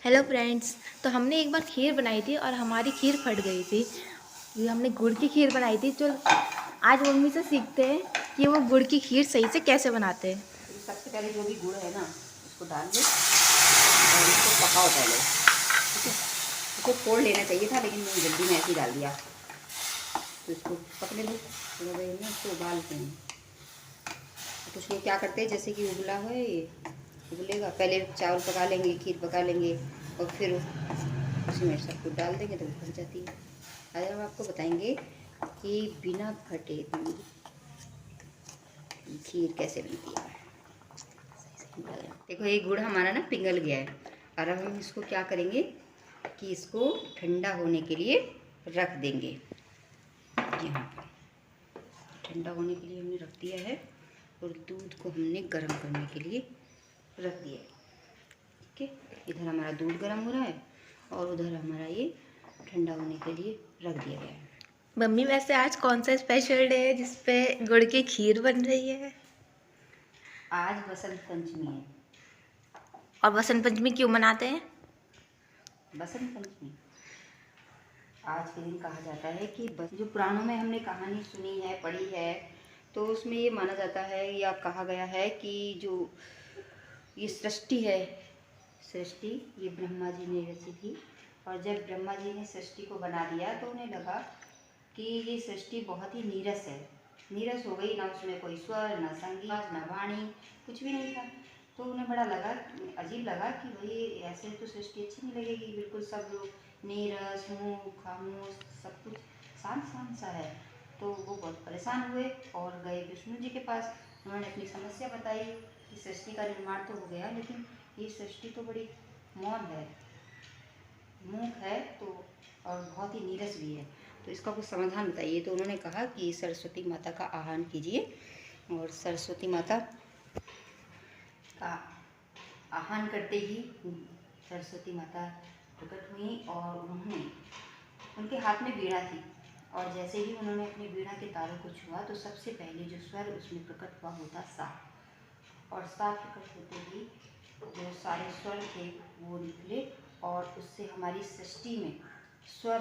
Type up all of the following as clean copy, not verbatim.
Hello friends. तो हमने एक बार खीर बनाई थी और हमारी खीर फट गई थी। ये हमने गुड़ की खीर बनाई थी। तो आज मम्मी से सीखते हैं कि वो गुड़ की खीर सही से कैसे बनाते हैं। तो सबसे पहले जो भी गुड़ है ना इसको डाल लो और इसको पकाओ पहले। ठीक है, इसको फोड़ लेना चाहिए था लेकिन मैंने जल्दी में ऐसे ही डाल दिया। तो इसको पकने लो थोड़ा देर में, इसको उबालते हैं। तो कुछ लोग क्या करते हैं जैसे कि उबला है ये उबलेगा, पहले चावल पका लेंगे, खीर पका लेंगे और फिर उसी में सब कुछ डाल देंगे तो फट जाती है। आज हम आपको बताएंगे कि बिना फटे दूध खीर कैसे बनती है। देखो ये गुड़ हमारा ना पिघल गया है और अब हम इसको क्या करेंगे कि इसको ठंडा होने के लिए रख देंगे। यहाँ पर ठंडा होने के लिए हमने रख दिया है और दूध को हमने गर्म करने के लिए रख दिया है। ठीक है, इधर हमारा दूध गर्म हो रहा है और उधर हमारा ये ठंडा होने के लिए रख दिया गया है। मम्मी वैसे आज कौन सा स्पेशल डे है जिसपे गुड़ की खीर बन रही है? आज बसंत पंचमी है। और बसंत पंचमी क्यों मनाते हैं? बसंत पंचमी आज के दिन कहा जाता है कि जो पुराणों में हमने कहानी सुनी है, पढ़ी है, तो उसमें ये माना जाता है या कहा गया है कि जो ये सृष्टि है, सृष्टि ये ब्रह्मा जी ने रची थी। और जब ब्रह्मा जी ने सृष्टि को बना दिया तो उन्हें लगा कि ये सृष्टि बहुत ही नीरस है, नीरस हो गई, ना उसमें कोई स्वर, ना संगीत, ना वाणी, कुछ भी नहीं था। तो उन्हें बड़ा लगा, अजीब लगा कि भाई ऐसे तो सृष्टि अच्छी नहीं लगेगी, बिल्कुल सब लोग नीरस, मूक, खामोश, सब कुछ शांत शांत सा है। तो वो बहुत परेशान हुए और गए विष्णु जी के पास। उन्होंने अपनी समस्या बताई कि सृष्टि का निर्माण तो हो गया लेकिन ये सृष्टि तो बड़ी मौन है, मूक है, तो और बहुत ही नीरस भी है, तो इसका कुछ समाधान बताइए। तो उन्होंने कहा कि सरस्वती माता का आह्वान कीजिए। और सरस्वती माता का आह्वान करते ही सरस्वती माता प्रकट हुई और उन्होंने, उनके हाथ में वीणा थी और जैसे ही उन्होंने अपनी वीणा के तारों को छुआ तो सबसे पहले जो स्वर उसमें प्रकट हुआ होता सा। और सा प्रकट होते ही जो सारे स्वर थे वो निकले और उससे हमारी सृष्टि में स्वर,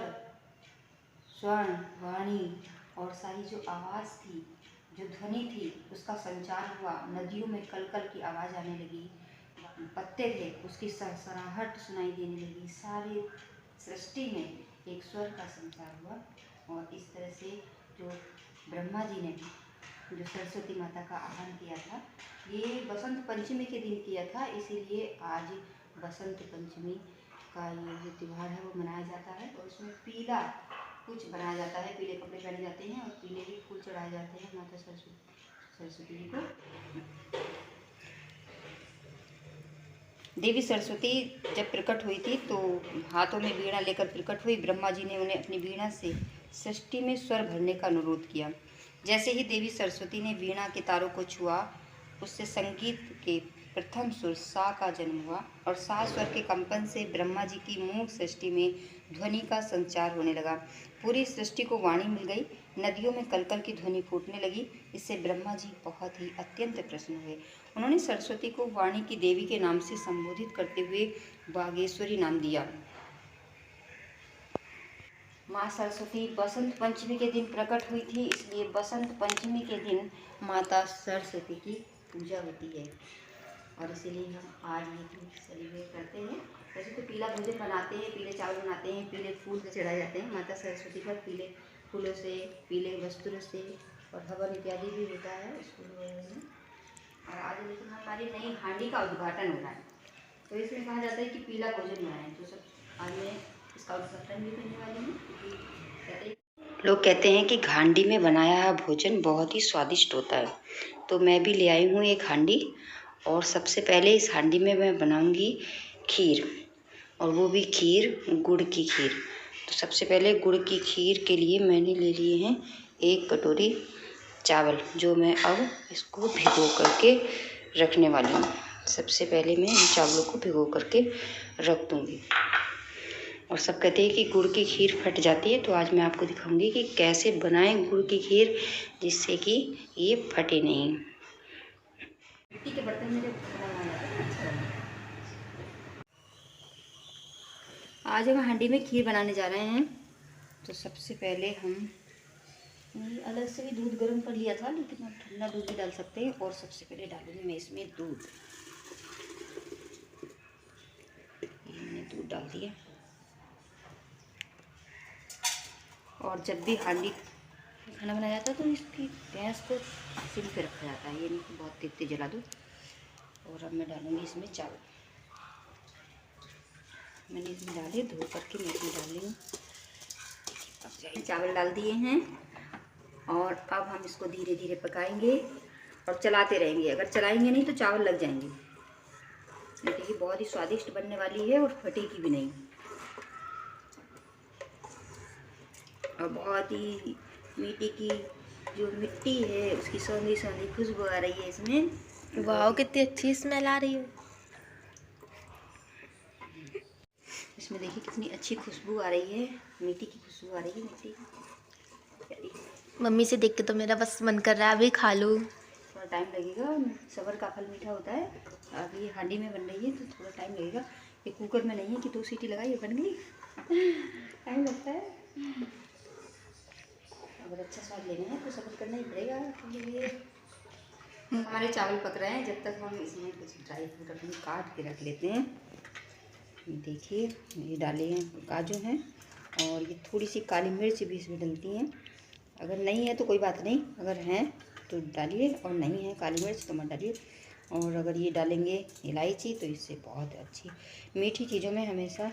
स्वर्ण, वाणी और सारी जो आवाज़ थी, जो ध्वनि थी, उसका संचार हुआ। नदियों में कलकल की आवाज़ आने लगी, पत्ते थे उसकी सरसराहट सुनाई देने लगी, सारी सृष्टि में एक स्वर का संचार हुआ। और इस तरह से जो ब्रह्मा जी ने जो सरस्वती माता का आह्वान किया था, ये बसंत पंचमी के दिन किया था, इसीलिए आज बसंत पंचमी का ये जो त्यौहार है वो मनाया जाता है। और उसमें पीला कुछ बनाया जाता है, पीले कपड़े पहने जाते हैं और पीले ही फूल चढ़ाए जाते हैं माता सरस्वती जी को। देवी सरस्वती जब प्रकट हुई थी तो हाथों में वीणा लेकर प्रकट हुई। ब्रह्मा जी ने उन्हें अपनी वीणा से सृष्टि में स्वर भरने का अनुरोध किया। जैसे ही देवी सरस्वती ने वीणा के तारों को छुआ, उससे संगीत के प्रथम सुर सा का जन्म हुआ और सा स्वर के कंपन से ब्रह्मा जी की मूक सृष्टि में ध्वनि का संचार होने लगा। पूरी सृष्टि को वाणी मिल गई, नदियों में कलकल की ध्वनि फूटने लगी। इससे ब्रह्मा जी बहुत ही अत्यंत प्रसन्न हुए। उन्होंने सरस्वती को वाणी की देवी के नाम से संबोधित करते हुए बागेश्वरी नाम दिया। माँ सरस्वती बसंत पंचमी के दिन प्रकट हुई थी, इसलिए बसंत पंचमी के दिन माता सरस्वती की पूजा होती है और इसीलिए हम आज ये दिन सेलिब्रेट करते हैं। वैसे तो पीला भोजन बनाते हैं, पीले चावल बनाते हैं, पीले फूल चढ़ाए जाते हैं माता सरस्वती पर, पीले फूलों से, पीले वस्त्रों से, और हवन इत्यादि भी होता है स्कूल वगैरह में। और आज लेकिन हमारी नई हांडी का उद्घाटन हो रहा है, तो इसमें कहा जाता है कि पीला भोजन बनाएं। तो सब आज मैं इसका उद्घाटन भी करने वाली हूँ क्योंकि लोग कहते हैं कि हांडी में बनाया हुआ भोजन बहुत ही स्वादिष्ट होता है। तो मैं भी ले आई हूँ एक हांडी और सबसे पहले इस हांडी में मैं बनाऊंगी खीर, और वो भी खीर गुड़ की खीर। तो सबसे पहले गुड़ की खीर के लिए मैंने ले लिए हैं 1 कटोरी चावल, जो मैं अब इसको भिगो करके रखने वाली हूँ। सबसे पहले मैं इन चावलों को भिगो करके रख दूँगी। और सब कहते हैं कि गुड़ की खीर फट जाती है, तो आज मैं आपको दिखाऊंगी कि कैसे बनाएं गुड़ की खीर जिससे कि ये फटे नहीं। मिट्टी के बर्तन में जब खाना बनाया जाता है अच्छा लगता है। आज हम हांडी में खीर बनाने जा रहे हैं। तो सबसे पहले हम अलग से भी दूध गर्म कर लिया था, लेकिन आप ठंडा दूध भी डाल सकते हैं। और सबसे पहले डालूंगी मैं इसमें दूध। मैंने दूध डाल दिया। और जब भी हांडी खाना बनाया जाता है तो इसकी गैस को सिम पे रखा जाता है, ये नहीं कि बहुत तेज तेज जला दूँ। और अब मैं डालूंगी इसमें चावल। मैंने इसमें डाले, धो करके मैं इसमें डाल रही हूँ। चावल डाल दिए हैं और अब हम इसको धीरे धीरे पकाएंगे और चलाते रहेंगे। अगर चलाएंगे नहीं तो चावल लग जाएंगे। देखिए बहुत ही स्वादिष्ट बनने वाली है और फटेगी भी नहीं। और बहुत ही मीठी की जो मिट्टी है उसकी सौंधी सौंधी खुशबू आ रही है इसमें। वाह, कितनी अच्छी स्मेल आ रही है। इसमें देखिए कितनी अच्छी खुशबू आ रही है, मिट्टी की खुशबू आ रही है, मिट्टी की। मम्मी से देख के तो मेरा बस मन कर रहा है अभी खा लूँ। थोड़ा टाइम लगेगा, सब्र का फल मीठा होता है। अब ये हांडी में बन रही है तो थोड़ा टाइम लगेगा। ये कुकर में नहीं है कि 2 सीटी लगाई बन गई। टाइम लगता है। अगर अच्छा स्वाद लेना है तो सब्र करना ही पड़ेगा। हमारे चावल पक रहे हैं, जब तक हम इसमें कुछ ड्राई फ्रूट अपने काट के रख लेते हैं। देखिए ये डाले हैं काजू हैं और ये थोड़ी सी काली मिर्च भी इसमें डलती हैं। अगर नहीं है तो कोई बात नहीं, अगर हैं तो डालिए, और नहीं है काली मिर्च तो मत डालिए। और अगर ये डालेंगे इलायची तो इससे बहुत अच्छी मीठी चीज़ों में हमेशा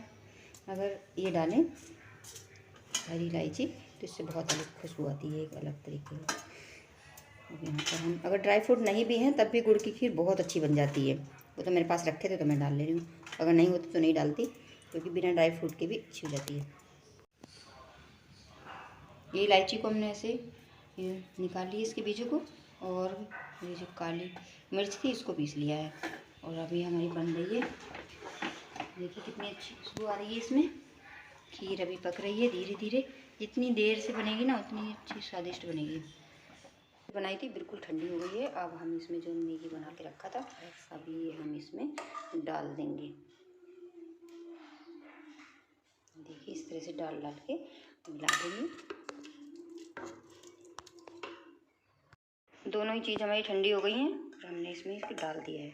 अगर ये डालें हरी इलायची तो इससे बहुत अलग खुशबू आती है, एक अलग तरीके की। अब यहाँ पर हम अगर ड्राई फ्रूट नहीं भी हैं तब भी गुड़ की खीर बहुत अच्छी बन जाती है। वो तो मेरे पास रखे थे तो मैं डाल ले रही हूँ, अगर नहीं होती तो नहीं डालती, क्योंकि बिना ड्राई फ्रूट के भी अच्छी हो जाती है। ये इलायची को हमने ऐसे निकाल लिया इसके बीजों को, और ये जो काली मिर्च थी इसको पीस लिया है। और अभी हमारी बन रही है, देखिए कितनी अच्छी खुशबू आ रही है इसमें। खीर अभी पक रही है धीरे धीरे। जितनी देर से बनेगी ना उतनी अच्छी स्वादिष्ट बनेगी। बनाई थी बिल्कुल ठंडी हो गई है। अब हम इसमें जो मैगी बना के रखा था अभी हम इसमें डाल देंगे। देखिए इस तरह से डाल के मिला देंगे। दोनों ही चीज़ हमारी ठंडी हो गई हैं और हमने इसमें इसको डाल दिया है।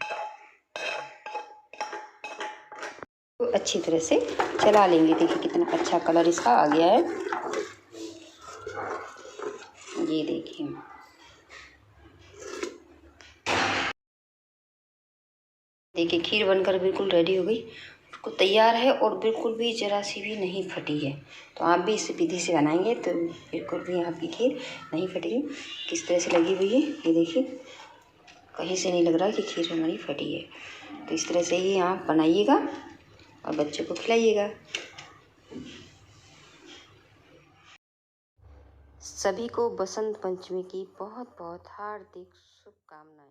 तो अच्छी तरह से चला लेंगे। देखिए कितना अच्छा कलर इसका आ गया है, ये देखिए। देखिए खीर बनकर बिल्कुल रेडी हो गई, बिल्कुल तैयार है और बिल्कुल भी ज़रा सी भी नहीं फटी है। तो आप भी इस विधि से बनाएंगे तो बिल्कुल भी आपकी खीर नहीं फटेगी। किस तरह से लगी हुई है ये देखिए, कहीं से नहीं लग रहा कि खीर हमारी फटी है। तो इस तरह से ही आप बनाइएगा और बच्चों को खिलाइएगा। सभी को बसंत पंचमी की बहुत बहुत हार्दिक शुभकामनाएं।